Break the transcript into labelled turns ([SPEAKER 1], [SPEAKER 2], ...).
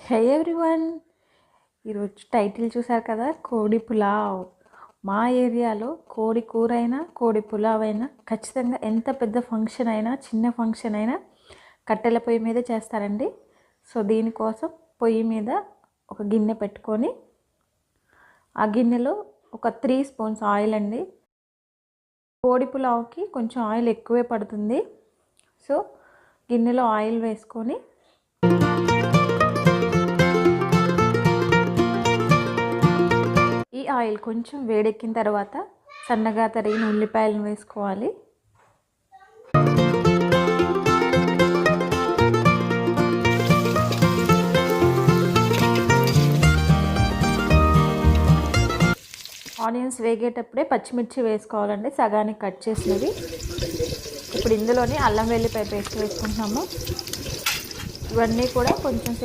[SPEAKER 1] హే everyone, ఈరోజు title చూసారు కదా, కోడి పులావ్. మా ఏరియాలో కోడి కూర అయినా కోడి పులావ్ అయినా ఖచ్చితంగా ఎంత పెద్ద ఫంక్షన్ అయినా చిన్న ఫంక్షన్ అయినా కట్టెల పొయ్యి మీద చేస్తారండి. సో దీనికోసం పొయ్యి మీద ఒక గిన్నె పెట్టుకొని ఆ గిన్నెలో ఒక 3 స్పూన్స్ ఆయిల్ అండి. కోడి పులావ్కి కొంచెం ఆయిల్ ఎక్కువే పడుతుంది. సో గిన్నెలో ఆయిల్ వేసుకొని ఈ ఆయిల్ కొంచెం వేడెక్కిన తర్వాత సన్నగా తరిగిన ఉల్లిపాయలను వేసుకోవాలి. ఆనియన్స్ వేగేటప్పుడే పచ్చిమిర్చి వేసుకోవాలండి, సగానికి కట్ చేసినవి. ఇప్పుడు ఇందులోనే అల్లం వెల్లిపాయ పేస్ట్ వేసుకుంటున్నాము. ఇవన్నీ కూడా కొంచెం సేపు